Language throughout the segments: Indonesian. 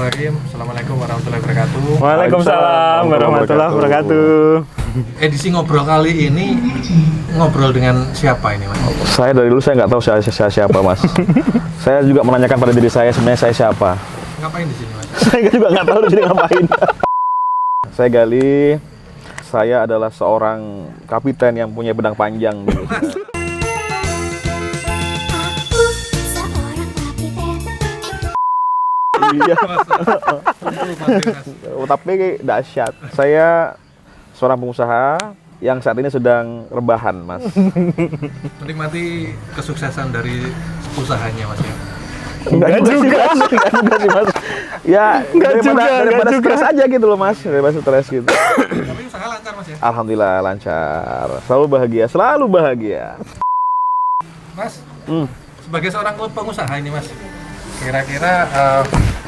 Bismillahirrahmanirrahim. Assalamualaikum warahmatullahi wabarakatuh. Waalaikumsalam warahmatullahi wabarakatuh. Edisi ngobrol kali ini ngobrol dengan siapa ini, Mas? Saya dari dulu saya nggak tahu saya siapa, Mas. Saya juga menanyakan pada diri saya sebenarnya saya siapa. Ngapain di sini, Mas? Saya juga nggak tahu di sini ngapain. Saya Gali. Saya adalah seorang kapiten yang punya pedang panjang. Iya. Tapi dahsyat. Saya seorang pengusaha yang saat ini sedang rebahan, Mas. Menikmati kesuksesan dari usahanya, Mas ya. Enggak juga sih, Mas. Ya, daripada stres aja gitu loh, Mas. Daripada stres gitu. Tapi usaha lancar, Mas ya. Alhamdulillah lancar. Selalu bahagia, selalu bahagia. Mas, sebagai seorang pengusaha ini, Mas, kira-kira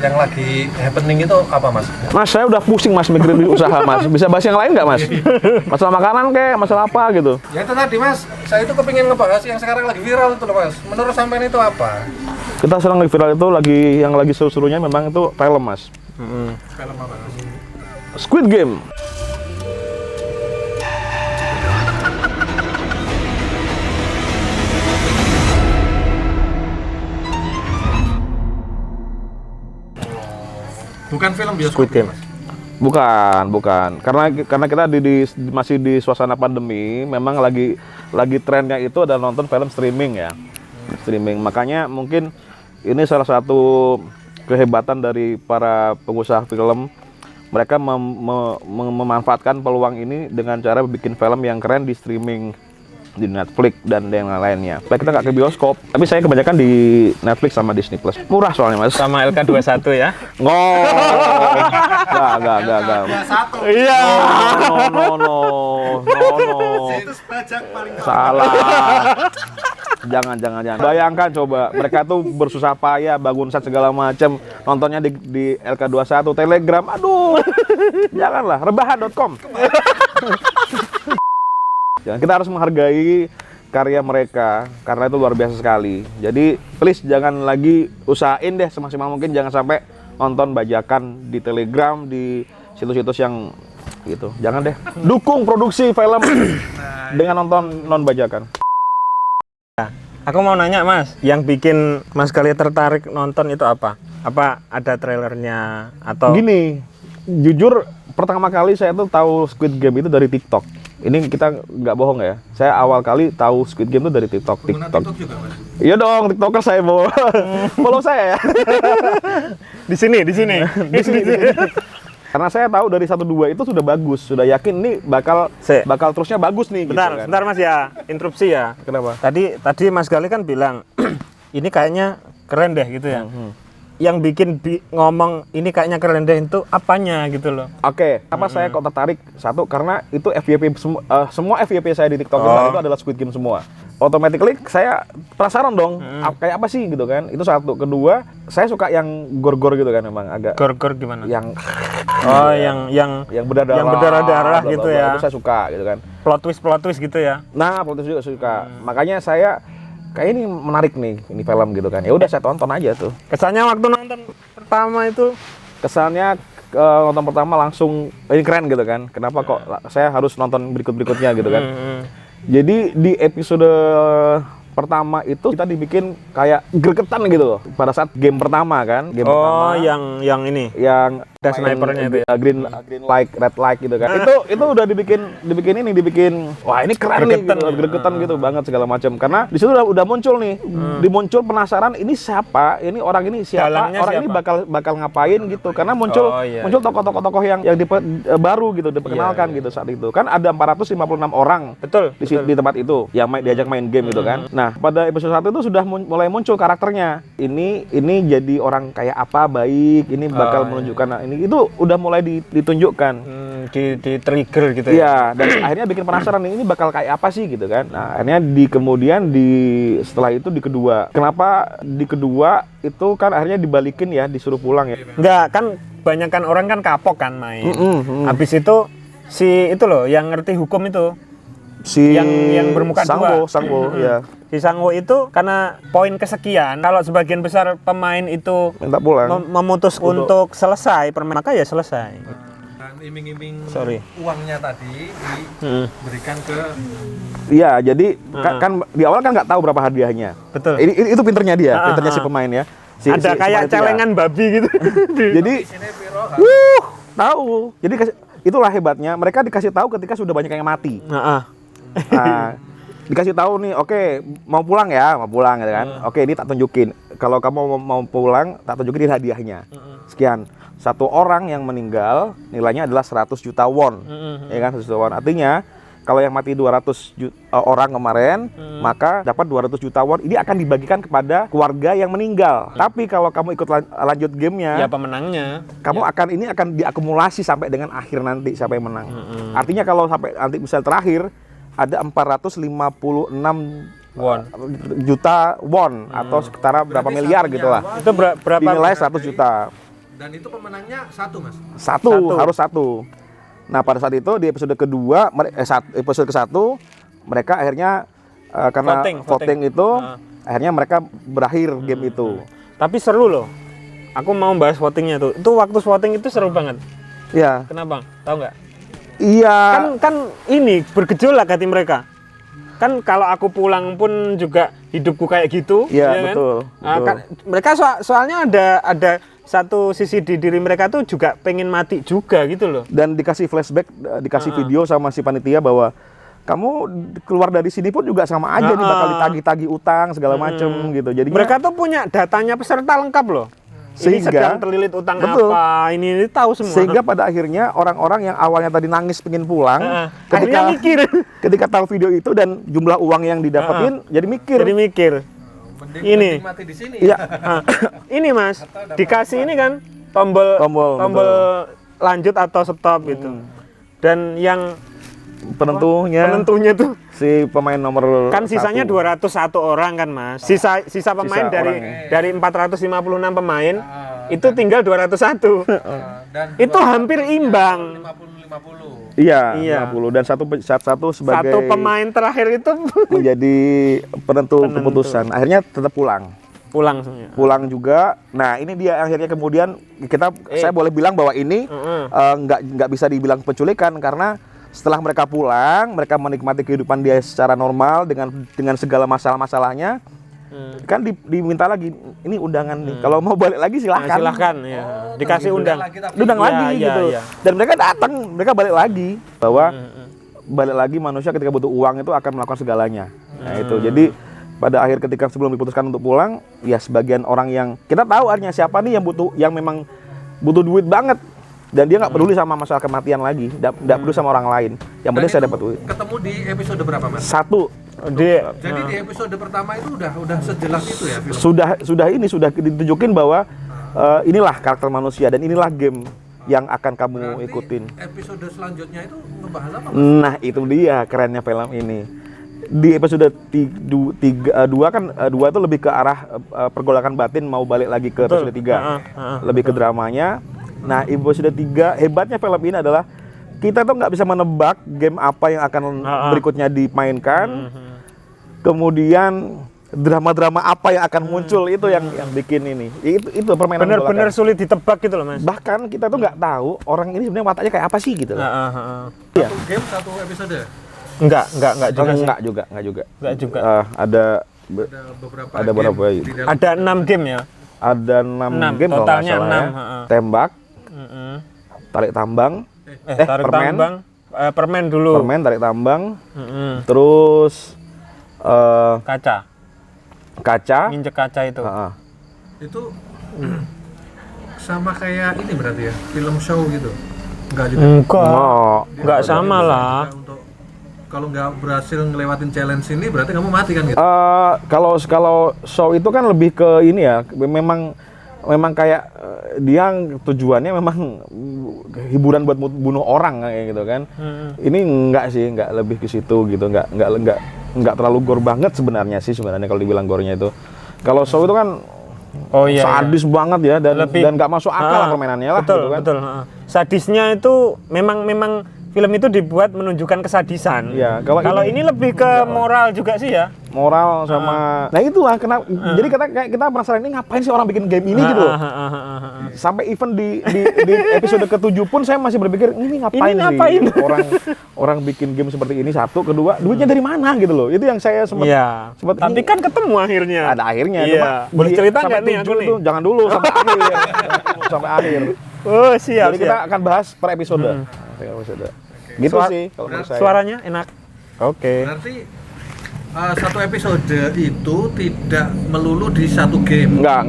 yang lagi happening itu apa, Mas? Mas, saya udah pusing, Mas, mikirin usaha, Mas. Bisa bahas yang lain nggak, Mas? Masalah makanan kayak, masalah apa gitu. Ya itu tadi, Mas, saya itu kepingin ngebahas yang sekarang lagi viral itu loh, Mas. Menurut sampean itu apa? Kita sekarang lagi viral itu yang lagi seru-serunya memang itu film, Mas. Film apa, Mas? Squid Game. Bukan film bioskop, Squid Game. Mas. Bukan. Karena kita masih di suasana pandemi, memang lagi trennya itu adalah nonton film streaming ya. Streaming. Makanya mungkin ini salah satu kehebatan dari para pengusaha film. Mereka memanfaatkan peluang ini dengan cara bikin film yang keren di streaming di Netflix dan yang lainnya. Kita nggak ke bioskop, tapi saya kebanyakan di Netflix sama Disney Plus. Murah soalnya, Mas. Sama LK21 ya. Enggak. Iya. No. Itu pajak paling Salah. Jangan. Bayangkan coba, mereka tuh bersusah payah bangun set segala macam, nontonnya di LK21, Telegram. Aduh. Janganlah, rebahan.com. Kita harus menghargai karya mereka karena itu luar biasa sekali. Jadi please jangan lagi usahain deh semaksimal mungkin, jangan sampai nonton bajakan di Telegram, di situs-situs yang gitu. Jangan deh. Dukung produksi film dengan nonton non bajakan. Aku mau nanya, Mas, yang bikin Mas Gali tertarik nonton itu apa? Apa ada trailernya atau Gini, jujur pertama kali saya tuh tahu Squid Game itu dari TikTok. Ini kita nggak bohong ya. Saya awal kali tahu Squid Game itu dari TikTok. pengguna TikTok juga, Mas. Iya dong, TikToker saya bawa. Follow saya ya. di sini? Di sini. Karena saya tahu dari 1-2 itu sudah bagus, sudah yakin ini bakal terusnya bagus nih. Bentar, gitu kan. bentar Mas ya, interupsi ya. Kenapa? Tadi Mas Gali kan bilang ini kayaknya keren deh gitu ya. Yang bikin ngomong ini kayaknya keren deh itu apanya gitu loh. Oke, apa saya kok tertarik? Satu, karena itu FYP semua FYP saya di TikTok itu adalah Squid Game semua. Automatically saya penasaran dong, kayak apa sih gitu kan? Itu satu. Kedua, saya suka yang gor-gor gitu kan, emang agak Gor-gor gimana? yang yang berdarah-darah gitu bla, bla, bla. ya. Itu saya suka gitu kan. Plot twist gitu ya. Nah, politis juga suka. Makanya saya kayak ini menarik nih, ini film gitu kan. Ya udah saya tonton aja tuh. Kesannya waktu nonton pertama itu Kesannya nonton pertama langsung ini keren gitu kan. Kenapa kok saya harus nonton berikutnya gitu kan. Jadi di episode pertama itu kita dibikin kayak gregetan gitu loh. Pada saat game pertama kan, pertama yang ini. yang Ada snipernya itu ya? green light, red light gitu kan. Itu udah dibikin wah ini keren Gregetan nih gitu, ya? gregetan gitu banget segala macam. Karena di situ udah muncul nih, dimuncul penasaran ini siapa, ini orang ini siapa, Dalangnya orang siapa? ini bakal ngapain gitu. Karena muncul tokoh-tokoh yang baru gitu diperkenalkan gitu saat itu. Kan ada 456 orang Betul. di tempat itu yang diajak main game gitu kan. Nah, pada episode 1 itu sudah mulai muncul karakternya. Ini jadi orang kayak apa, baik, ini bakal menunjukkan ini itu udah mulai ditunjukkan. Di trigger gitu ya. Iya, dan akhirnya bikin penasaran nih ini bakal kayak apa sih gitu kan. Nah, akhirnya setelah itu di kedua. Kenapa di kedua itu kan akhirnya dibalikin ya, disuruh pulang ya. Enggak, kan banyakan orang kan kapok kan main. Habis itu itu loh yang ngerti hukum itu Si yang bermuka dua. Sangwo, ya. Si Sangwo itu karena poin kesekian, kalau sebagian besar pemain itu Minta pulang. memutus untuk selesai permainan, maka ya selesai. Dan iming-iming Sorry. uangnya tadi diberikan ke Iya, jadi kan di awal kan nggak tahu berapa hadiahnya. Betul. Itu pinternya dia, pinternya si pemain ya. Ada kayak panitia. celengan babi gitu. Jadi sini piro. tahu. Jadi itulah hebatnya, mereka dikasih tahu ketika sudah banyak yang mati. Nah, dikasih tahu nih, oke, mau pulang gitu kan. Oke, ini tak tunjukin. Kalau kamu mau pulang, tak tunjukin ini hadiahnya. Sekian. Satu orang yang meninggal nilainya adalah 100 juta won. Ya kan, 100 juta won. Artinya kalau yang mati 200 orang kemarin, maka dapat 200 juta won. Ini akan dibagikan kepada keluarga yang meninggal. Tapi kalau kamu ikut lanjut gamenya, Ya pemenangnya. kamu akan diakumulasi sampai dengan akhir nanti siapa yang menang. Artinya kalau sampai nanti misal terakhir ada 456 Won. juta won atau sekitar berapa Berarti miliar satunya gitu lah. won. Itu berapa? Dinilai 100 juta. Dan itu pemenangnya satu, Mas. Satu, harus satu. Nah, pada saat itu di episode kedua, episode ke-1 mereka akhirnya karena voting itu akhirnya mereka berakhir game itu. Tapi seru loh. Aku mau bahas votingnya tuh. Itu waktu voting itu seru banget. Iya. Kenapa? Tahu nggak? Iya. Kan ini bergejolak hati mereka. Kan kalau aku pulang pun juga hidupku kayak gitu. Iya, ya kan? betul. Kan, mereka soalnya ada satu sisi di diri mereka tuh juga pengen mati juga gitu loh. Dan dikasih flashback, dikasih video sama si panitia bahwa kamu keluar dari sini pun juga sama aja nih bakal ditagih-tagih utang segala macem gitu. Jadi Mereka tuh punya datanya peserta lengkap loh. Ini sedang terlilit utang apa, ini tahu semua. Sehingga pada akhirnya orang-orang yang awalnya tadi nangis pengen pulang, akhirnya mikir. ketika tahu video itu dan jumlah uang yang didapetin, jadi mikir. Ini Mati di sini. Iya. ini Mas, dikasih ini kan tombol lanjut atau stop gitu. Dan yang penentunya tuh si pemain nomor kan sisanya 201 orang kan Mas. Sisa pemain dari 456 pemain itu tinggal 201. Dan Itu hampir imbang. 50-50. Iya, 50 dan satu sebagai Satu pemain terakhir itu menjadi penentu keputusan. Akhirnya tetap pulang semuanya. Pulang juga. Nah, ini dia akhirnya kemudian saya boleh bilang bahwa ini nggak bisa dibilang penculikan karena setelah mereka pulang, mereka menikmati kehidupan dia secara normal dengan segala masalah-masalahnya. Kan diminta lagi, ini undangan nih. Kalau mau balik lagi silahkan. Silahkan ya. Dikasih undang. Undang lagi gitu. Iya. Dan mereka datang, mereka balik lagi bahwa balik lagi manusia ketika butuh uang itu akan melakukan segalanya. Nah, itu. Jadi pada akhir ketika sebelum diputuskan untuk pulang, ya sebagian orang yang kita tahu artinya siapa nih yang memang butuh duit banget. Dan dia nggak peduli sama masalah kematian lagi, nggak peduli sama orang lain. Yang penting saya dapat duit. Ketemu di episode berapa, Mas? 1. Jadi di episode pertama itu udah sejelas itu ya film? Sudah ditunjukin bahwa inilah karakter manusia dan inilah game yang akan kamu ikutin. Episode selanjutnya itu ngebahas apa, Mas? Nah, itu dia kerennya film ini. Di episode 2 kan 2 itu lebih ke arah pergolakan batin mau balik lagi ke episode 3. Lebih ke dramanya. Nah, episode 3 hebatnya film ini adalah kita tuh nggak bisa menebak game apa yang akan berikutnya dimainkan. Kemudian drama-drama apa yang akan muncul itu yang bikin ini. Itu permainan benar-benar sulit ditebak gitu loh, Mas. Bahkan kita tuh nggak tahu orang ini sebenarnya wataknya kayak apa sih gitu. Satu game satu episode. Enggak juga. Enggak juga. Enggak juga. Ada game beberapa di dalam. Ada 6 game ya. Ada 6 game kalau nggak totalnya salah 6, ya. Tembak, tarik tambang, tarik permen. tambang, permen dulu. Permen, tarik tambang, terus kaca, nginjek kaca itu. Itu sama kayak ini berarti ya, film show gitu. Enggak juga. Enggak sama lah. Untuk kalau nggak berhasil ngelewatin challenge ini berarti kamu mati kan gitu. Kalau show itu kan lebih ke ini ya, memang kayak dia tujuannya memang hiburan buat bunuh orang kayak gitu kan. Ini enggak lebih ke situ gitu, enggak terlalu gore banget sebenarnya kalau dibilang gore-nya itu. Kalau show itu kan sadis banget ya dan nggak masuk akal lah permainannya lah. Betul, gitu kan. betul. Sadisnya itu memang film itu dibuat menunjukkan kesadisan. Iya, Kalau kalau ini lebih ke moral juga sih ya. moral sama nah itulah kenapa jadi kita penasaran ini ngapain sih orang bikin game ini gitu loh. Sampai even di episode ke-7 pun saya masih berpikir ini ngapain ngapain? sih orang bikin game seperti ini. Satu, kedua duitnya dari mana gitu loh. Itu yang saya sempat Iya. Tapi kan ketemu akhirnya. ada akhirnya. Iya. Cuma Boleh cerita sampai nggak nih aku 7 nih? tuh jangan dulu sampai akhir. Sampai akhir. Oh, siap. Jadi kita akan bahas per episode. Per episode. Gitu sih kalau menurut saya. Suaranya enak. Oke. Berarti satu episode itu tidak melulu di satu game. Enggak.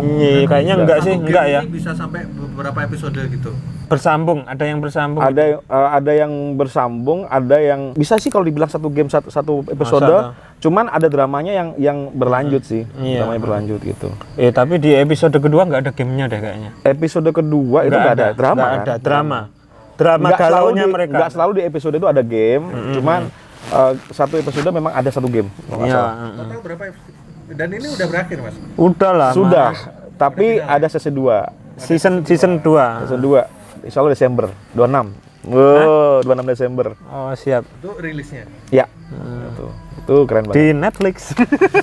Iya, kayaknya enggak sih, Satu enggak game ya. ini bisa sampai beberapa episode gitu. Bersambung, ada yang bersambung. Ada yang bersambung, ada yang bisa sih kalau dibilang satu game satu episode. Masa, Cuman ada dramanya yang berlanjut sih. Iya. Dramanya berlanjut gitu. Tapi di episode kedua nggak ada gamenya deh kayaknya. Episode kedua itu nggak ada drama. Nggak kan? ada drama. Drama Nggak selalu galaunya di- mereka. nggak selalu di episode itu ada game. Cuman satu episode memang ada satu game. kalau nggak Iya. salah. Total berapa episode? Dan ini udah berakhir, Mas. Udah lah. Sudah. Mas. Tapi ada sesi 2. Season 2. Season 2. Insya Allah Desember 26. Wow, 26 Desember. Oh, siap. Itu rilisnya. Ya. Itu keren banget. Di Netflix.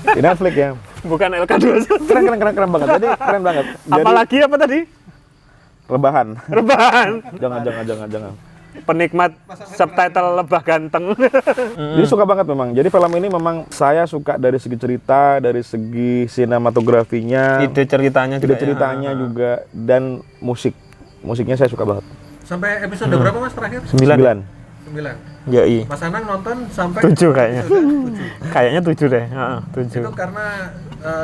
Di Netflix ya. Bukan LK2. Keren banget. Jadi keren banget. Jadi Apalagi apa tadi? rebahan. Rebahan. Jangan. Penikmat subtitle lebah ganteng. Jadi suka banget memang. Jadi film ini memang saya suka dari segi cerita, dari segi sinematografinya, Ide ceritanya juga. ide ceritanya juga, dan musiknya saya suka banget. Sampai episode berapa, Mas, terakhir? 9. 9. Yoi. Mas Anang nonton sampai 7 kayaknya. episode 7. Kayaknya 7 deh. Itu 7. karena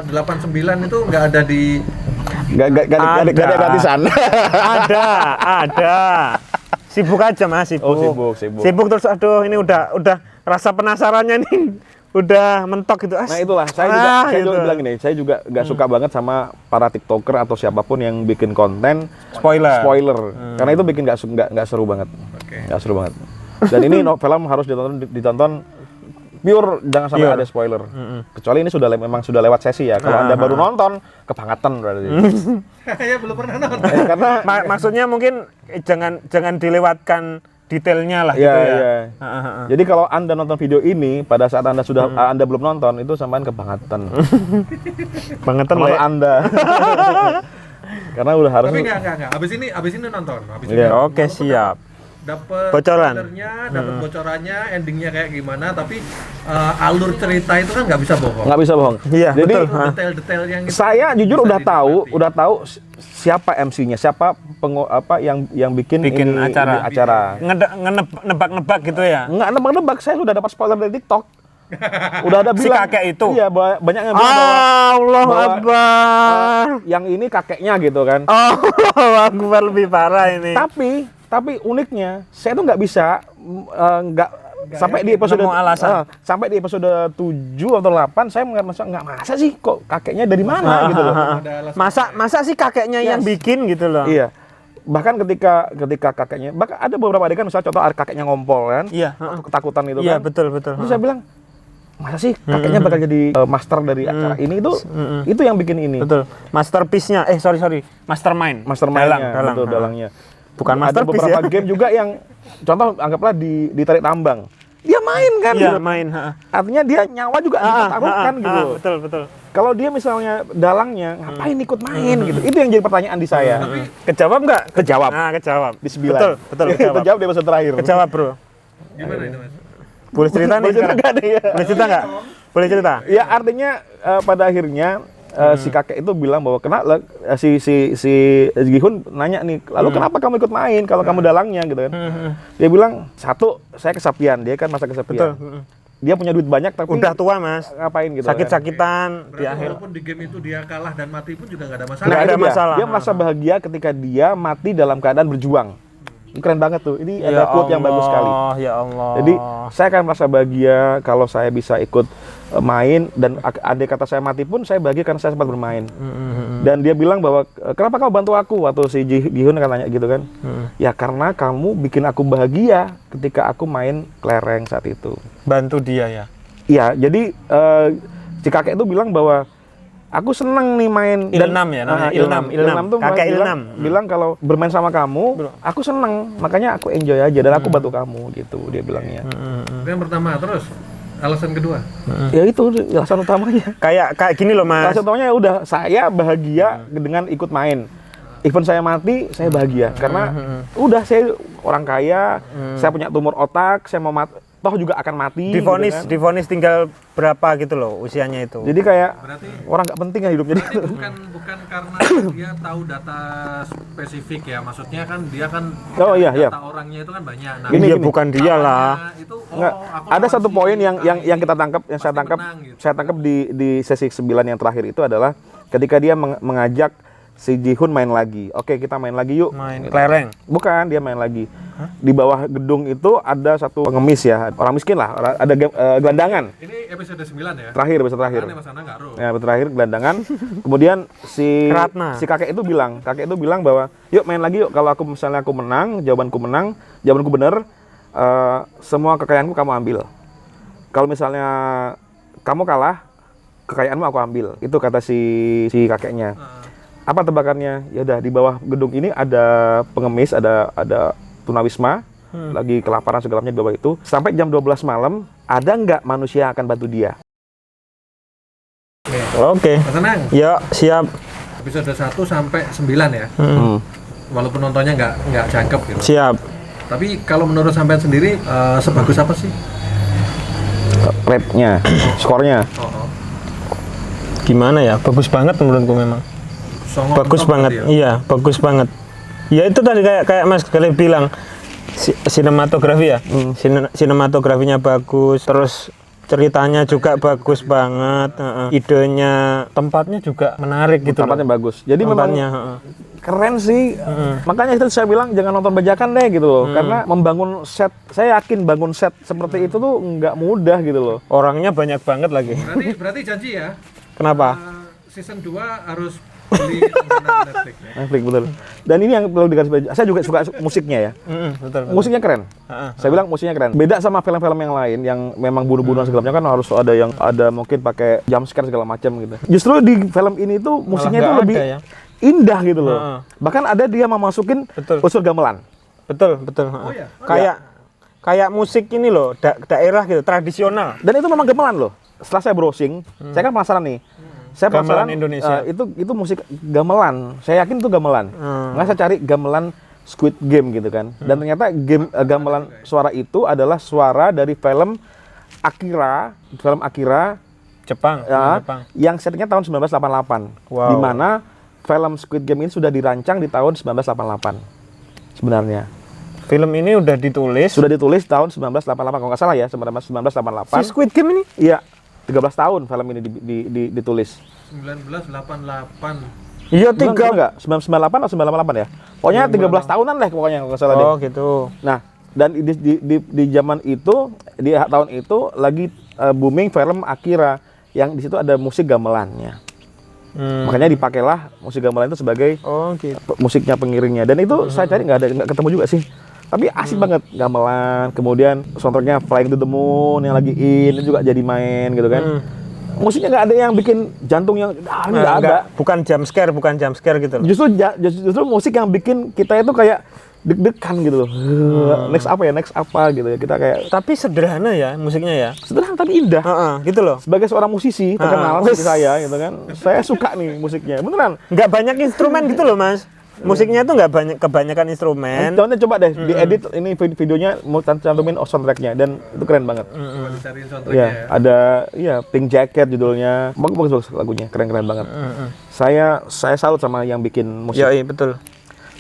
89 itu nggak ada di Gak ada gratisan. ada. Sibuk aja Mas, sibuk. Oh, sibuk. Sibuk terus aduh ini udah rasa penasarannya nih udah mentok gitu. Nah itulah, saya juga bilang ini, saya juga nggak suka banget sama para tiktoker atau siapapun yang bikin konten Spoiler. karena itu bikin nggak seru banget. Oke. Nggak seru banget. Dan ini film harus ditonton pure, jangan sampai Pure. ada spoiler. Kecuali ini memang sudah lewat sesi ya. Kalau Anda baru nonton, kebangetan berarti. ya belum pernah nonton. Karena Maksudnya mungkin jangan dilewatkan detailnya lah Iya, gitu ya. iya. Jadi kalau Anda nonton video ini pada saat Anda sudah Anda belum nonton, itu sampean kebangetan. Bangetan Kalau Le. Anda. Karena udah harus. Tapi enggak. Abis ini nonton. Iya. Oke, siap. Dapat Bocoran. trailernya, dapat bocorannya, endingnya kayak gimana, tapi alur cerita itu kan nggak bisa bohong. Nggak bisa bohong. Iya, Jadi betul. Detail-detail yang itu saya jujur bisa udah tahu siapa MC-nya, siapa yang bikin Bikin ini acara. Nebak-nebak gitu ya. Nggak nebak-nebak, saya sudah dapat spoiler dari TikTok. Udah ada Si bilang. kakek itu? Iya, banyak yang bilang bahwa Allah bahwa, Akbar. yang ini kakeknya gitu kan. Oh, Akbar lebih parah ini. Tapi uniknya, saya tuh nggak bisa nggak sampai di episode nemu alasan. sampai di episode 7 atau 8 saya nggak masa sih kok kakeknya dari mana gitu loh. ada alasan. Masa sih kakeknya yang bikin gitu loh. Iya. Bahkan ketika kakeknya, bahkan ada beberapa adegan misalnya contoh kakeknya ngompol kan, Iya, atau ketakutan itu Iya, kan. betul. Terus saya bilang, masa sih kakeknya bakal jadi master dari acara ini itu yang bikin ini. Betul. Masterpiece-nya sorry. Mastermind. Mastermind-nya, betul, dalangnya. Bukan Ada masterpiece beberapa ya. game juga yang contoh anggaplah ditarik tambang. Dia main kan Iya, gitu. main, Artinya dia nyawa juga dipertaruhkan gitu. Betul. Kalau dia misalnya dalangnya ngapain ikut main gitu. Itu yang jadi pertanyaan di saya. Kejawab nggak? Kejawab. Nah, kejawab. Di 9. Betul, kejawab. Kejawab di episode terakhir. Kejawab, Bro. Gimana itu, Mas? Boleh cerita nih Boleh cerita sekarang? nggak nih ya? Boleh cerita nggak? Boleh cerita? Ya artinya pada akhirnya si kakek itu bilang bahwa si Gihun nanya nih, lalu kenapa kamu ikut main kalau kamu dalangnya gitu kan? Dia bilang, satu, saya kesepian, dia kan masa kesepian. Betul. Dia punya duit banyak tapi Udah tua, Mas. ngapain gitu? kan? Sakit-sakitan di Berarti akhir. walaupun di game itu dia kalah dan mati pun juga nggak ada masalah. Nggak ada Itu dia. masalah. Dia merasa bahagia ketika dia mati dalam keadaan berjuang. Ini keren banget tuh. Ini Ya ada quote yang bagus sekali. Ya Allah. Jadi saya akan merasa bahagia kalau saya bisa ikut main, dan andai kata saya mati pun saya bahagia karena saya sempat bermain. Dan dia bilang bahwa kenapa kamu bantu aku waktu si Gihun kan nanya gitu kan? Ya karena kamu bikin aku bahagia ketika aku main kelereng saat itu. bantu dia ya. Iya, jadi si kakek itu bilang bahwa aku seneng nih main. Ilnam ya namanya. Ilnam tuh kakek bilang kalau bermain sama kamu, aku seneng, makanya aku enjoy aja dan aku bantu kamu gitu dia bilangnya. Itu yang pertama, terus alasan kedua. Ya itu alasan utamanya. Kayak gini loh Mas. Alasan utamanya udah saya bahagia dengan ikut main. Even saya mati, saya bahagia karena udah saya orang kaya, saya punya tumor otak, saya mau toh juga akan mati. Divonis tinggal berapa gitu loh usianya itu. Jadi kayak Berarti orang nggak penting ya hidupnya. berarti bukan karena dia tahu data spesifik ya, maksudnya kan dia kan Oh, iya, data orangnya itu kan banyak. Nah, Gini, Iya bukan dia lah. itu Nggak, aku ada lawan satu si poin yang A kita tangkap, yang saya pasti tangkap, menang gitu. saya tangkap di sesi 9 yang terakhir itu adalah ketika dia mengajak si Jihun main lagi. Oke, kita main lagi yuk. Main kelereng. Bukan, dia main lagi. Di bawah gedung itu ada satu pengemis ya, orang miskin lah, ada gelandangan. Ini episode 9 ya. Terakhir, episode terakhir. Karena Mas Ana nggak roh. Ya, episode terakhir gelandangan. Kemudian Ratna. si kakek itu bilang bahwa, "Yuk main lagi yuk. Kalau misalnya aku menang, jawabanku benar, semua kekayaanku kamu ambil. Kalau misalnya kamu kalah, kekayaanmu aku ambil." Itu kata si kakeknya. Apa tebakannya? Ya udah, di bawah gedung ini ada pengemis, ada tunawisma, lagi kelaparan segala macam di bawah itu. Sampai jam 12 malam, ada nggak manusia yang akan bantu dia? Oke. Mas Anang, Ya, siap. episode 1 sampai 9 ya. Walaupun nontonnya nggak jangkep gitu. Siap. Tapi kalau menurut sampean sendiri sebagus apa sih? Rate-nya, skornya. Oh. Gimana ya? Bagus banget menurutku memang. Songong Bagus top banget. berarti ya? Iya, bagus banget. Ya itu tadi kayak Mas Galih bilang sinematografi ya. Sinematografinya bagus, terus ceritanya juga bagus banget, idenya, tempatnya juga menarik gitu. Tempatnya bagus. Jadi Tempatnya, memang keren sih. Makanya itu saya bilang jangan nonton bajakan deh gitu loh. Karena membangun set, saya yakin bangun set seperti itu tuh nggak mudah gitu loh. Orangnya banyak banget lagi. Berarti janji ya. Kenapa? Season 2 harus beli langganan Netflix ya. Netflix betul. Dan ini yang perlu dikasih. Saya juga suka musiknya ya. Betul. Musiknya keren. Saya bilang musiknya keren. Beda sama film-film yang lain yang memang bunuh-bunuhan segala macam kan harus ada mungkin pakai jump scare segala macam gitu. Justru di film ini tuh musiknya itu nggak lebih ada ya. indah gitu loh. Bahkan ada dia memasukin Betul. unsur gamelan. Betul. ya? Kayak musik ini loh, daerah gitu, tradisional. Dan itu memang gamelan loh. Setelah saya browsing, saya kan penasaran nih. Saya penasaran Gamelan Indonesia. itu musik gamelan. Saya yakin itu gamelan. Nggak, saya cari gamelan Squid Game gitu kan. Dan ternyata gamelan suara itu adalah suara dari film Akira, Jepang. yang settingnya tahun 1988. Wow. Di mana film Squid Game ini sudah dirancang di tahun 1988 sebenarnya. Film ini udah ditulis. Sudah ditulis tahun 1988 kalau nggak salah ya, 1988. Si Squid Game ini? Iya, 13 tahun film ini ditulis. 1988. Iya, Enggak, 998 atau 988 ya. Pokoknya 13 tahunan lah pokoknya kalau nggak salah deh. Oh, gitu. Nah, dan di zaman itu, di tahun itu lagi booming film Akira yang di situ ada musik gamelannya. Makanya dipakailah musik gamelan itu sebagai musiknya pengiringnya. Dan itu saya cari nggak ketemu juga sih. Tapi asik banget gamelan. Kemudian soundtracknya Flying to the Moon yang lagi in itu juga jadi main gitu kan. Musiknya nggak ada yang bikin jantung yang nggak ada. Bukan jump scare gitu loh. Justru musik yang bikin kita itu kayak deg-degan gitu loh. Next apa gitu ya. Kita kayak Tapi sederhana ya musiknya ya. sederhana tapi indah. Gitu loh. Sebagai seorang musisi terkenal seperti saya gitu kan. Saya suka nih musiknya. Beneran. Nggak banyak instrumen gitu loh, Mas. Musiknya tuh nggak banyak, kebanyakan instrumen. Contohnya coba deh diedit ini videonya mau cantumin soundtracknya dan itu keren banget. Coba dicariin soundtracknya Iya, ya. ada Pink Jacket judulnya. Bagus lagunya, keren-keren banget. Saya salut sama yang bikin musik. Iya, betul.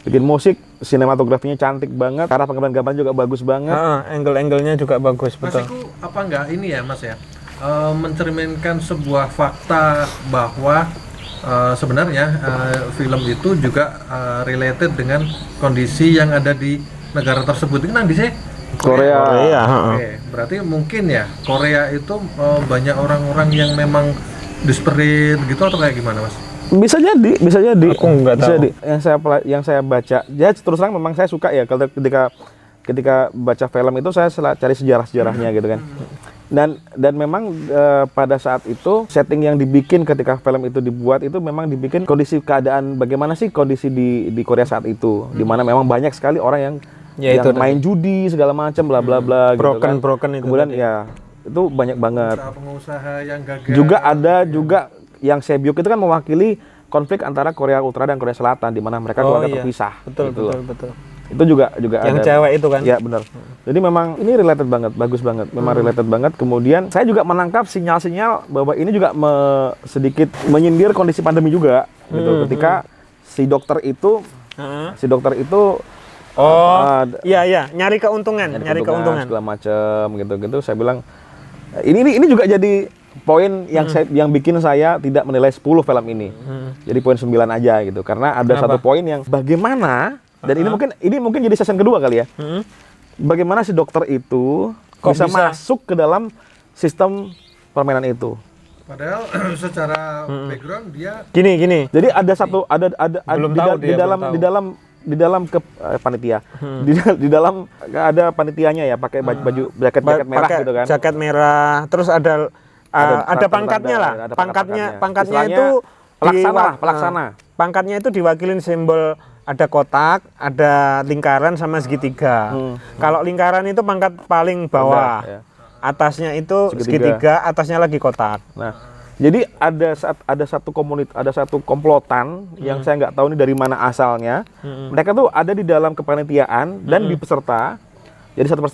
Bikin musik, sinematografinya cantik banget, cara pengambilan gambar juga bagus banget. Angle-angle-nya juga bagus, Mas betul. Iku apa enggak ini ya Mas ya, mencerminkan sebuah fakta bahwa sebenarnya film itu juga related dengan kondisi yang ada di negara tersebut. Ini nang di sini Korea. Oke, berarti mungkin ya Korea itu banyak orang-orang yang memang desperate gitu atau kayak gimana Mas? Bisa jadi. Aku nggak Bisa tahu. jadi. Yang saya baca, ya terus terang memang saya suka ya kalau ketika baca film itu saya cari sejarah-sejarahnya gitu kan. Dan memang pada saat itu setting yang dibikin ketika film itu dibuat itu memang dibikin kondisi keadaan bagaimana sih kondisi di Korea saat itu, di mana memang banyak sekali orang yang Ya, itu main judi segala macam bla bla bla gitu kan. broken itu Kemudian tadi. ya itu banyak banget. pengusaha yang gagal. Juga ada juga yang Sebyuk itu kan mewakili konflik antara Korea Utara dan Korea Selatan di mana mereka keluarga terpisah. Betul, gitu loh. betul. Itu juga Yang ada. cewek itu kan. Ya benar. Jadi memang ini related banget, bagus banget. Memang related banget. Kemudian saya juga menangkap sinyal-sinyal bahwa ini juga sedikit menyindir kondisi pandemi juga gitu. Ketika si dokter itu Iya, nyari keuntungan. segala macam gitu. Saya bilang ini juga jadi poin yang bikin saya tidak menilai 10 film ini. Jadi poin 9 aja gitu. Karena ada satu poin yang bagaimana dan ini mungkin jadi season kedua kali ya. Bagaimana si dokter itu bisa masuk ke dalam sistem permainan itu. Padahal secara background dia Gini. Jadi ada satu Belum tahu dia, belum tahu. di dalam panitia. Di dalam ada panitianya ya pakai baju jaket merah Pakai gitu kan. jaket merah, terus ada pangkatnya lah. ada Pangkatnya Istilahnya itu pelaksana. Pangkatnya itu diwakilin simbol ada kotak, ada lingkaran sama segitiga. Kalau lingkaran itu pangkat paling bawah. Ya. Atasnya itu segitiga, atasnya lagi kotak. Nah, jadi ada satu komplotan yang saya nggak tahu ini dari mana asalnya. Mereka tuh ada di dalam kepanitiaan dan di peserta. Jadi satu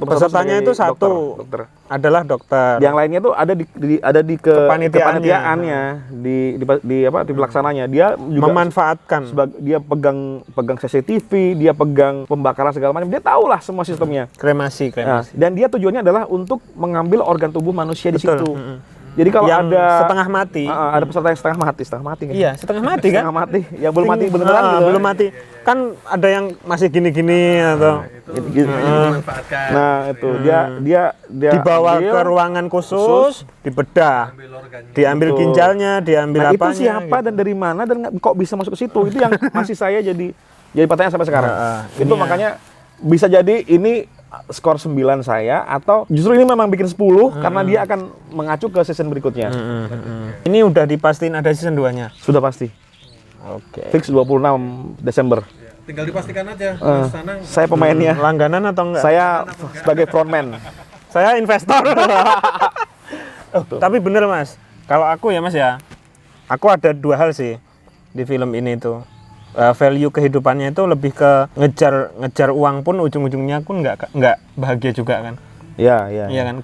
Pesertanya itu satu dokter. adalah dokter. Yang lainnya tuh ada di kepanitiaannya, di pelaksananya. Dia juga Memanfaatkan. dia pegang CCTV, dia pegang pembakaran segala macam. Dia tahu lah semua sistemnya. Kremasi. Nah, dan dia tujuannya adalah untuk mengambil organ tubuh manusia di Betul. situ. Jadi kalau Yang ada setengah mati. ada peserta yang setengah mati kan? Iya, setengah mati kan? Setengah mati, yang belum mati beneran gitu. Belum mati. Kan ada yang masih gini-gini atau Gitu. dimanfaatkan. Nah, itu dia dibawa ambil. ke ruangan khusus, dibedah. Diambil Betul. ginjalnya, diambil Nah, apanya. itu siapa dan dari mana dan kok bisa masuk ke situ? Itu yang masih saya jadi pertanyaan sampai sekarang. Itu makanya bisa jadi ini skor 9 saya atau justru ini memang bikin 10 karena dia akan mengacu ke season berikutnya. Ini udah dipastiin ada season 2-nya. Sudah pasti. Oke. Fix 26 Desember. Tinggal dipastikan aja sana. Saya pemainnya. Langganan atau enggak? Saya sebagai frontman. Saya investor. Tapi bener Mas, kalau aku ya Mas ya, aku ada dua hal sih di film ini tuh. Value kehidupannya itu lebih ke ngejar uang pun ujung-ujungnya pun nggak bahagia juga kan. Iya kan?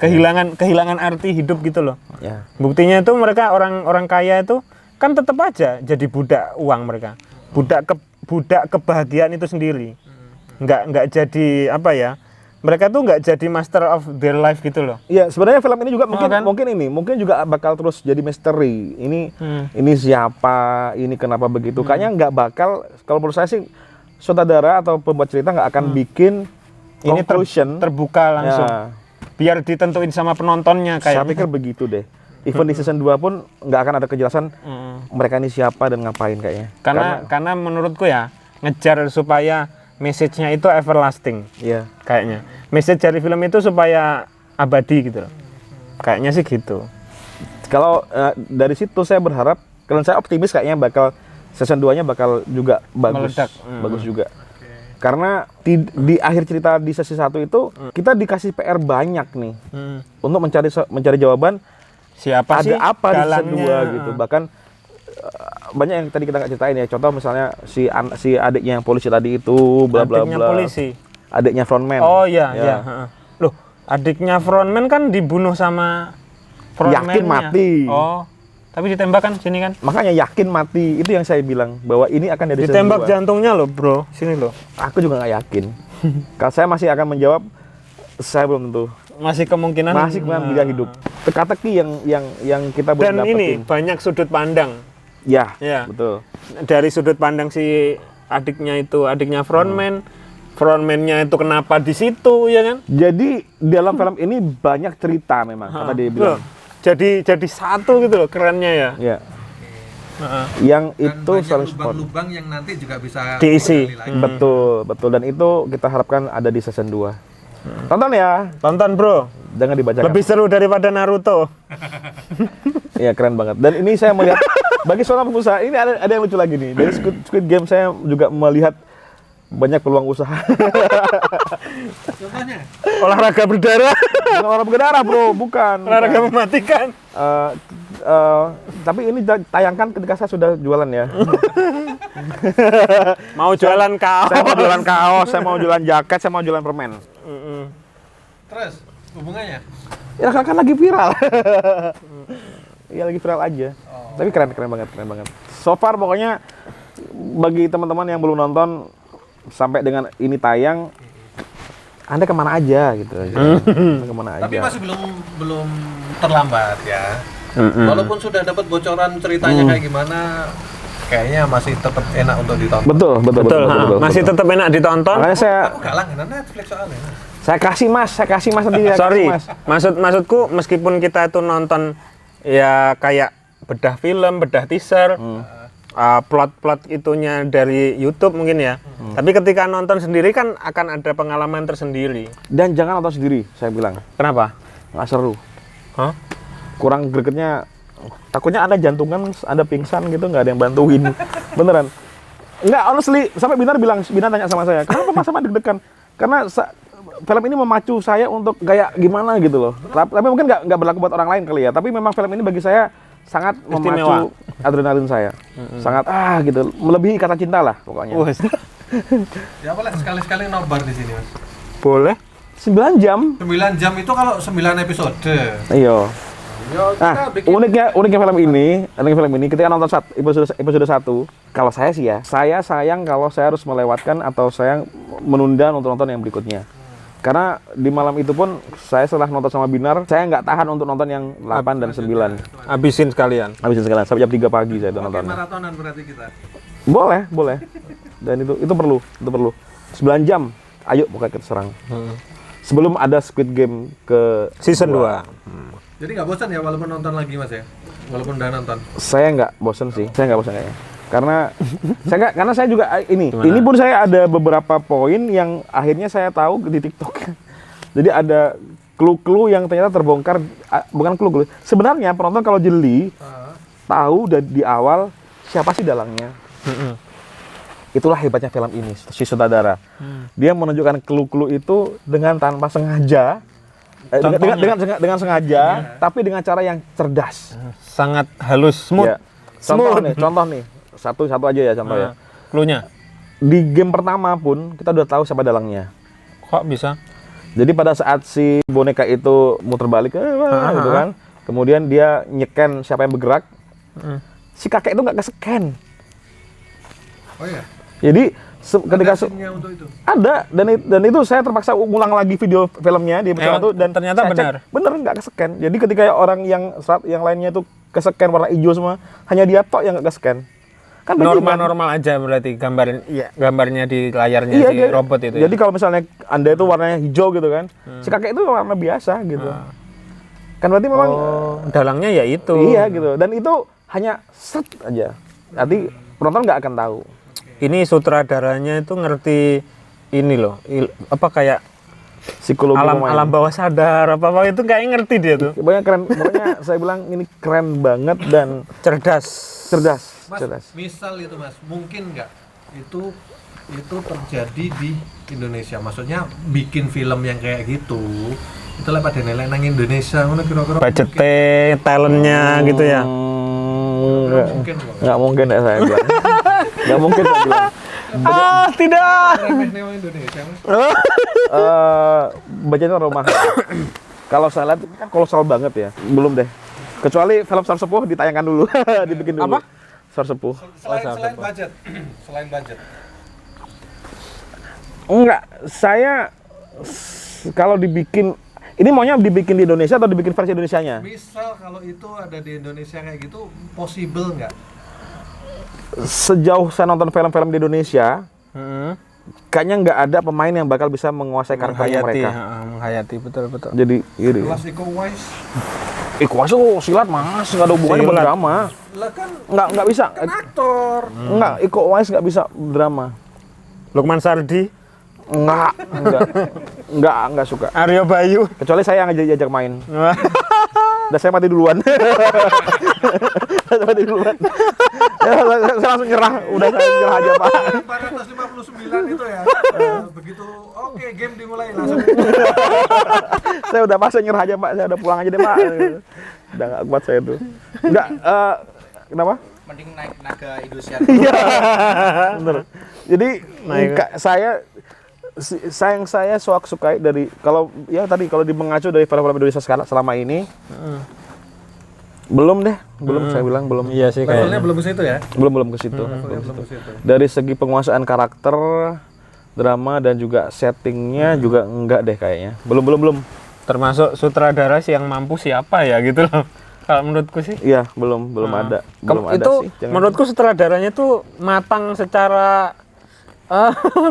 Kehilangan arti hidup gitu loh. Ya. Buktinya itu mereka orang kaya itu kan tetap aja jadi budak uang mereka. Budak kebahagiaan itu sendiri. Nggak jadi apa ya? Mereka tuh nggak jadi master of their life gitu loh. Iya, sebenarnya film ini juga kan? mungkin juga bakal terus jadi misteri. Ini siapa, ini kenapa begitu. Kayaknya nggak bakal, kalau menurut saya sih sutradara atau pembuat cerita nggak akan bikin Ini conclusion terbuka langsung. Ya, Biar ditentuin sama penontonnya saya kayak. pikir begitu deh. Even di season 2 pun nggak akan ada kejelasan mereka ini siapa dan ngapain kayaknya. Karena menurutku ya ngejar supaya message-nya itu everlasting. Iya. Kayaknya. Message dari film itu supaya abadi gitu loh. Kayaknya sih gitu. Kalau dari situ saya berharap, kalau saya optimis kayaknya bakal season 2-nya bakal juga bagus. Meledak. Bagus juga. Karena di akhir cerita di sesi 1 itu kita dikasih PR banyak nih untuk mencari jawaban Siapa sih ada apa di season dalangnya? 2 gitu. Bahkan banyak yang tadi kita nggak ceritain ya. Contoh misalnya si adiknya yang polisi tadi itu bla bla Adiknya bla. polisi. Adiknya frontman. Oh iya. Heeh. Loh, adiknya frontman kan dibunuh sama frontman-nya. Yakin mati. Oh. Tapi ditembak kan sini kan? Makanya yakin mati. Itu yang saya bilang bahwa ini akan jadi season Ditembak 2. jantungnya loh, Bro. Sini loh. Aku juga nggak yakin. Kalau saya masih akan menjawab, saya belum tentu. Masih kemungkinan Dia hidup. Teka-teki yang kita belum Dan dapetin. ini banyak sudut pandang. Ya, Ya. betul. Dari sudut pandang si adiknya frontman. Frontman-nya itu kenapa di situ ya kan? Jadi dalam film ini banyak cerita memang kata dia bilang. Loh, jadi satu gitu loh kerennya ya. Ya. Yang Dan itu banyak saling support. lubang-lubang yang nanti juga bisa Diisi. digali lagi. Betul. Dan itu kita harapkan ada di season 2. Tonton ya. Tonton bro. Jangan dibacakan. Lebih seru daripada Naruto. Iya, keren banget. Dan ini saya melihat bagi seorang pengusaha ini ada yang lucu lagi nih. Dari Squid Game saya juga melihat banyak peluang usaha. Contohnya? Olahraga berdarah. Bukan olahraga berdarah, bro, bukan. Olahraga mematikan. Tapi ini tayangkan ketika saya sudah jualan ya. Mau jualan kaos. Saya mau jualan kaos, saya mau jualan jaket, saya mau jualan permen. Terus hubungannya? Ya kan lagi viral. Iya, lagi viral aja. Tapi keren banget. So far pokoknya bagi teman-teman yang belum nonton sampai dengan ini tayang, Anda kemana aja gitu. Anda kemana aja. Tapi masih belum terlambat ya. Walaupun sudah dapat bocoran ceritanya kayak gimana, kayaknya masih tetap enak untuk ditonton. Betul. Masih tetap enak ditonton. Makanya Aku gak langganan Netflix soalnya. saya kasih mas nanti ya. Sorry, Mas. maksudku meskipun kita itu nonton ya kayak bedah film, bedah teaser, plot itunya dari YouTube mungkin ya. Tapi ketika nonton sendiri kan akan ada pengalaman tersendiri. Dan jangan nonton sendiri, saya bilang. Kenapa? Nggak seru. Hah? Kurang gregetnya. Takutnya Anda jantungan, Anda pingsan gitu, nggak ada yang bantuin. Beneran. Nggak, honestly, sampai Binar tanya sama saya, kenapa sama deg-degan? Karena film ini memacu saya untuk kayak gimana gitu loh. Tapi mungkin nggak berlaku buat orang lain kali ya. Tapi memang film ini bagi saya sangat memacu adrenalin saya. Sangat gitu, melebihi kata cinta lah pokoknya. Ya boleh sekali-sekali nobar di sini, Mas. Boleh. 9 jam. 9 jam itu kalau 9 episode. Iya. Ya, Nah, kita bikin uniknya film ini ketika nonton episode 1, kalau saya sih ya, saya sayang kalau saya harus melewatkan atau saya menunda nonton yang berikutnya. Karena di malam itu pun saya setelah nonton sama Binar, saya nggak tahan untuk nonton yang 8 dan 9. Habisin sekalian. Sampai jam 3 pagi saya Oke, nontonnya. maratonan berarti kita. Boleh. Dan itu perlu. 9 jam. Ayo pokoknya kita serang. Sebelum ada Squid Game ke Season 2. Jadi nggak bosan ya walaupun nonton lagi, Mas ya? Walaupun udah nonton. Saya nggak bosen sih. Saya nggak bosen kayaknya. Karena saya juga ini pun saya ada beberapa poin yang akhirnya saya tahu di TikTok. Jadi ada clue-clue yang ternyata terbongkar, bukan clue-clue. Sebenarnya penonton kalau jeli tahu di awal siapa sih dalangnya. Itulah hebatnya film ini, si sutradara. Dia menunjukkan clue-clue itu dengan tanpa sengaja. Dengan sengaja, tapi dengan cara yang cerdas. Sangat halus, smooth. Ya. Contoh nih. Satu aja ya contoh ya. Cluenya. Di game pertama pun kita udah tahu siapa dalangnya. Kok bisa? Jadi pada saat si boneka itu muter balik gitu kan. Kemudian dia nyeken siapa yang bergerak. Si kakek itu nggak ke-scan. Oh iya. Jadi ketika scene-nya untuk itu. ada dan itu saya terpaksa ulang lagi video filmnya di episode itu dan ternyata saya cek, bener nggak ke-scan. Jadi ketika orang yang lainnya itu ke-scan warna hijau semua, hanya dia tok yang nggak ke-scan. Kan Normal aja berarti gambarnya di layarnya si robot itu. Jadi kalau misalnya Anda itu warnanya hijau gitu kan, si kakek itu warna biasa gitu. Kan berarti memang dalangnya ya itu. Iya gitu. Dan itu hanya set aja. Nanti penonton nggak akan tahu. Ini sutradaranya itu ngerti ini loh, kayak Psikologi alam bawah sadar apa itu kayak ngerti dia tuh. Pokoknya keren. Pokoknya saya bilang ini keren banget dan cerdas. Mas, misal itu Mas, mungkin nggak itu terjadi di Indonesia? Maksudnya bikin film yang kayak gitu, itu lah pada nilai nang Indonesia, mana kira-kira? Budgetnya, talentnya gitu ya? Nggak mungkin ya saya bilang. Nggak mungkin saya bilang. Tidak. Remeh nih orang Indonesia, Mas. Budgetnya rumah. Kalau saya lihat kan kolosal banget ya. Belum deh. Kecuali film Sar Sepuh ditayangkan dulu, dibikin dulu. Apa? Sar Sepuh. Selain budget. Selain budget. Enggak, saya kalau dibikin ini maunya dibikin di Indonesia atau dibikin versi Indonesianya? Misal kalau itu ada di Indonesia kayak gitu, possible nggak? Sejauh saya nonton film-film di Indonesia, kayaknya nggak ada pemain yang bakal bisa menguasai karakternya mereka. Menghayati, betul. Jadi, ini. Kelas Iko Uwais. Iko Uwais tuh silat mas, nggak ada hubungannya sama drama. Lah kan Nggak bisa. aktor. Nggak, Iko Uwais nggak bisa drama. Lukman Sardi. Enggak suka. Aryo Bayu. Kecuali saya ngajak main. Udah saya mati duluan. Saya mati duluan. Saya langsung nyerah. Udah saya nyerah aja, Pak. 459 itu ya. Begitu oke game dimulai langsung. Saya udah pas, saya nyerah aja, Pak. Saya udah pulang aja deh, Pak. Udah enggak kuat saya tuh. Enggak kenapa? Mending naik naga Indosiar. Iya. Bener. Jadi saya sukai dari kalau di mengacu dari film-film Indonesia sekarang selama ini. Belum saya bilang belum. Iya sih Levelnya kayaknya. belum ke situ ya. Belum ke situ. Levelnya belum ke situ. Dari segi penguasaan karakter, drama dan juga settingnya juga enggak deh kayaknya. Belum. Termasuk sutradara sih yang mampu siapa ya gitu loh. Kalau menurutku sih. Iya, belum ada. Belum ada itu sih. Jangan. menurutku sutradaranya tuh matang secara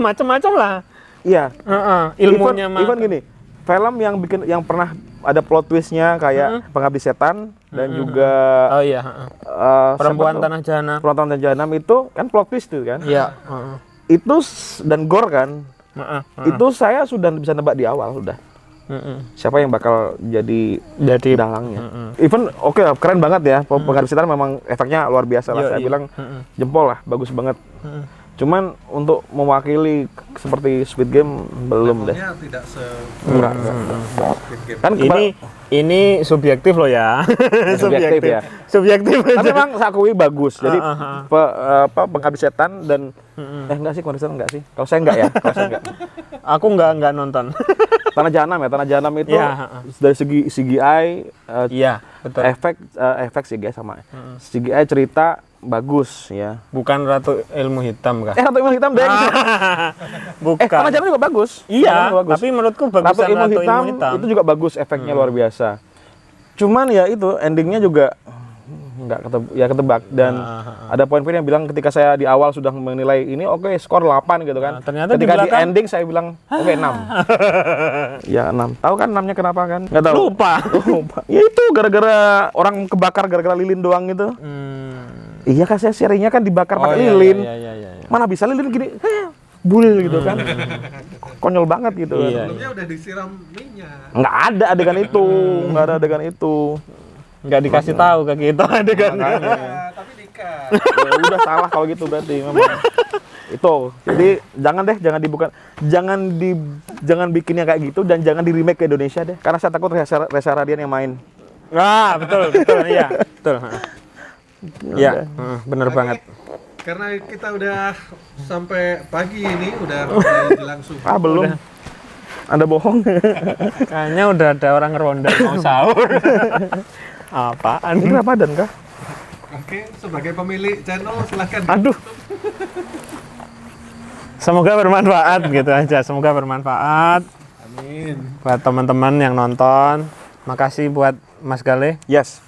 macam-macam lah. Iya. Ilmunya even gini, film yang pernah ada plot twistnya kayak Pengabdi Setan dan juga Oh iya, Perempuan Tanah Jahanam. Perempuan Tanah Jahanam itu kan plot twist tuh kan. Iya, Itu dan gore kan. Itu saya sudah bisa nebak di awal sudah. Siapa yang bakal jadi dalangnya. Even oke, keren banget ya. Pengabdi Setan memang efeknya luar biasa lah. Saya bilang jempol lah, bagus banget. Cuman untuk mewakili seperti Squid Game belum deh. Levelnya tidak se Enggak. Kan ini subjektif loh ya. Subjektif ya. Subjektif. Tapi aja. memang saya akui bagus. Jadi Pengabdi Setan dan enggak sih, Pengabdi Setan enggak sih. Kalau saya enggak ya, kalau saya enggak. Aku enggak nonton. Tanah Jahanam itu Ya, dari segi CGI, Iya, betul. efek CGI sama. CGI cerita bagus ya. Bukan Ratu Ilmu Hitam kah? Ratu Ilmu Hitam deng. Bukan. Tanah Jahanam juga bagus. Iya, Tanah Jahanam bagus. tapi menurutku bagusan Ratu Ilmu Hitam Hitam. itu juga bagus, efeknya luar biasa. Cuman ya itu endingnya juga nggak ketebak dan ada poin-poin yang bilang ketika saya di awal sudah menilai ini oke, skor 8 gitu kan. Ternyata ketika di belakang- ending saya bilang oke 6. Ya 6. Tahu kan 6-nya kenapa kan? Nggak tahu. Lupa. Ya itu gara-gara orang kebakar gara-gara lilin doang gitu. Iya kan, saya serinya kan dibakar pakai lilin. Iya. Mana bisa lilin gini, bul gitu kan. Konyol banget gitu kan. Iya. sebelumnya udah disiram minyak. Nggak ada adegan itu, nggak ada adegan itu. Nggak dikasih tahu ke kita adegannya. Ya, tapi dikat. Ya udah salah kalau gitu berarti memang. Itu. Jadi jangan dibuka, jangan bikinnya kayak gitu dan jangan di remake ke Indonesia deh. Karena saya takut Reza Radian yang main. Wah, betul, iya, betul. Iya, bener banget. Karena kita udah sampai pagi ini udah jelang subuh. Belum. Anda bohong. Kayaknya udah ada orang ronda mau sahur. Apaan? Ini Ramadan kah? Oke, sebagai pemilik channel silahkan. Aduh. Semoga bermanfaat gitu aja. Semoga bermanfaat Amin. buat teman-teman yang nonton. Makasih buat Mas Gale. Yes.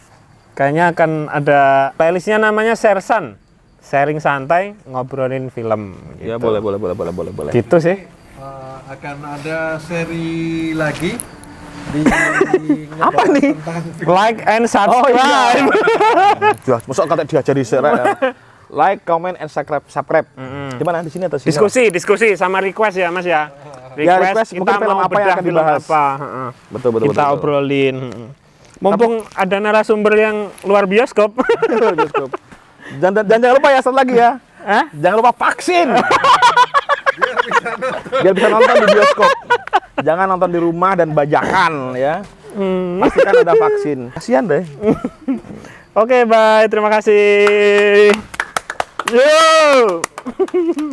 Kayaknya akan ada playlistnya namanya Sersan. Sharing santai ngobrolin film. Ya Gitu. boleh. Gitu sih. Akan ada seri lagi di Apa nih? tentang film. Like and subscribe. Masuk kata diajari like, comment, and subscribe. Gimana di sini atau sini? Diskusi sama request ya Mas ya. request mungkin film mau apa yang bedah akan film dibahas. apa. Betul. Kita obrolin. Mumpung ada narasumber yang luar bioskop. Bioskop. Jangan lupa ya, satu lagi ya. Jangan lupa vaksin. Biar bisa nonton di bioskop. Jangan nonton di rumah dan bajakan ya. Pastikan ada vaksin. Kasihan deh. Oke, bye. Terima kasih. Yo.